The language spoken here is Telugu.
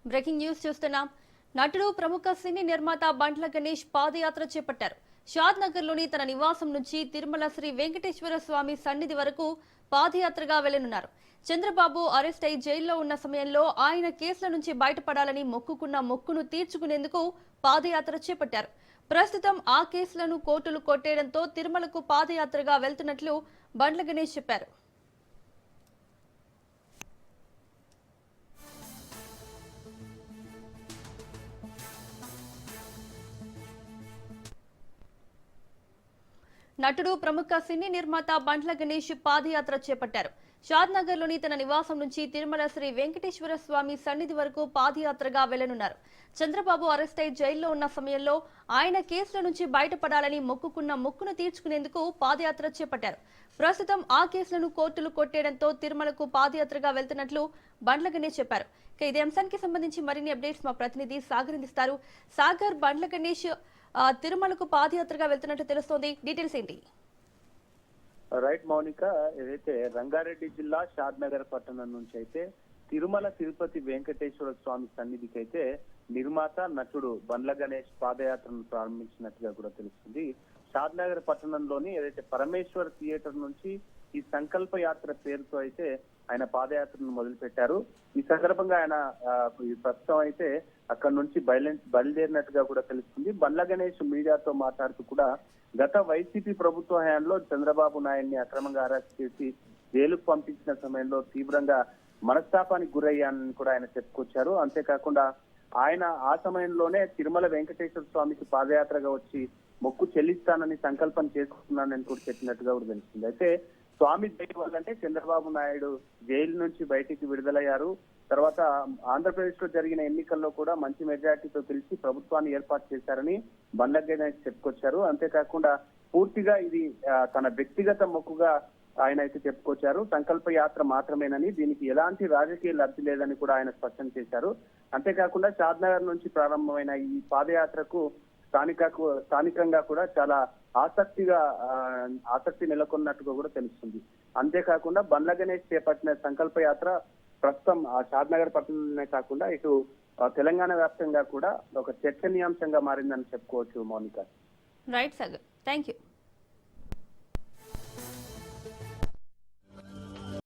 బ్రేకింగ్ న్యూస్ చూస్తున్నాం. నటుడు ప్రముఖ సినీ నిర్మాత బండ్ల గణేష్ పాదయాత్ర చేపట్టారు. షాద్ నగర్ లోని తన నివాసం నుంచి తిరుమల శ్రీ వెంకటేశ్వర స్వామి సన్నిధి వరకు పాదయాత్రగా వెళ్లనున్నారు. చంద్రబాబు అరెస్ట్ అయి జైల్లో ఉన్న సమయంలో ఆయన కేసుల నుంచి బయటపడాలని మొక్కుకున్న మొక్కును తీర్చుకునేందుకు పాదయాత్ర చేపట్టారు. ప్రస్తుతం ఆ కేసులను కోర్టులు కొట్టేయడంతో తిరుమలకు పాదయాత్రగా వెళ్తున్నట్లు బండ్ల గణేష్ చెప్పారు. నటుడు ప్రముఖ సినీ నిర్మాత బండ్ల గణేష్ పాదయాత్ర చేపట్టారు. షాద్ నగర్ లోని తన నివాసం నుంచి తిరుమల శ్రీ వెంకటేశ్వర స్వామి సన్నిధి వరకు పాదయాత్రగా వెళ్లనున్నారు. చంద్రబాబు అరెస్ట్ అయి జైల్లో ఉన్న సమయంలో ఆయన కేసుల నుంచి బయటపడాలని మొక్కుకున్న మొక్కును తీర్చుకునేందుకు పాదయాత్ర చేపట్టారు. ప్రస్తుతం ఆ కేసులను కోర్టులు కొట్టేయడంతో తిరుమలకు పాదయాత్రగా వెళ్తున్నట్లు బండ్ల గణేష్ చెప్పారు. ఇదే అంశానికి సంబంధించి మరిన్ని అప్డేట్స్ మా ప్రతినిధి సాగర్ అందిస్తారు. సాగర్, బండ్ల గణేష్ తిరుమలకు పాదయాత్రగా వెళ్తున్నట్టు తెలుస్తోంది, డీటెయిల్స్ ఏంటి? రైట్ మౌనిక, ఏదైతే రంగారెడ్డి జిల్లా షాద్ నగర్ పట్టణం నుంచి అయితే తిరుమల తిరుపతి వెంకటేశ్వర స్వామి సన్నిధికి అయితే నిర్మాత నటుడు బండ్ల గణేష్ పాదయాత్రను ప్రారంభించినట్టుగా కూడా తెలుస్తుంది. షాద్ నగర్ పట్టణంలోని ఏదైతే పరమేశ్వర్ థియేటర్ నుంచి ఈ సంకల్ప యాత్ర పేరుతో అయితే ఆయన పాదయాత్రను మొదలు పెట్టారు. ఈ సందర్భంగా ఆయన ప్రస్తుతం అయితే అక్కడ నుంచి బయలుదేరినట్టుగా కూడా తెలుస్తుంది. బండ్ల గణేష్ మీడియాతో మాట్లాడుతూ కూడా గత వైసీపీ ప్రభుత్వ హయాంలో చంద్రబాబు నాయుడిని అక్రమంగా అరెస్ట్ చేసి జైలుకు పంపించిన సమయంలో తీవ్రంగా మనస్తాపానికి గురయ్యానని కూడా ఆయన చెప్పుకొచ్చారు. అంతేకాకుండా ఆయన ఆ సమయంలోనే తిరుమల వెంకటేశ్వర స్వామికి పాదయాత్రగా వచ్చి మొక్కు చెల్లిస్తానని సంకల్పం చేసుకున్నానని కూడా చెప్పినట్టుగా కూడా తెలుస్తుంది. అయితే స్వామి దయ వల్లంటే చంద్రబాబు నాయుడు జైలు నుంచి బయటికి విడుదలయ్యారు. తర్వాత ఆంధ్రప్రదేశ్ లో జరిగిన ఎన్నికల్లో కూడా మంచి మెజార్టీతో గెలిచి ప్రభుత్వాన్ని ఏర్పాటు చేశారని బండ్ల గణేష్ చెప్పుకొచ్చారు. అంతేకాకుండా పూర్తిగా ఇది తన వ్యక్తిగత మొక్కుగా ఆయన అయితే చెప్పుకొచ్చారు. సంకల్ప యాత్ర మాత్రమేనని, దీనికి ఎలాంటి రాజకీయ లబ్ధి లేదని కూడా ఆయన స్పష్టం చేశారు. అంతేకాకుండా షాద్నగర్ నుంచి ప్రారంభమైన ఈ పాదయాత్రకు స్థానికంగా కూడా చాలా ఆసక్తి నెలకొన్నట్టుగా కూడా తెలుస్తుంది. అంతేకాకుండా బండ్ల గణేష్ చేపట్టిన సంకల్ప యాత్ర ప్రస్తుతం షాద్ నగర్ పట్టణంలోనే కాకుండా ఇటు తెలంగాణ వ్యాప్తంగా కూడా ఒక చర్చనీయాంశంగా మారిందని చెప్పుకోవచ్చు Mounika. Right Sagar, thank you.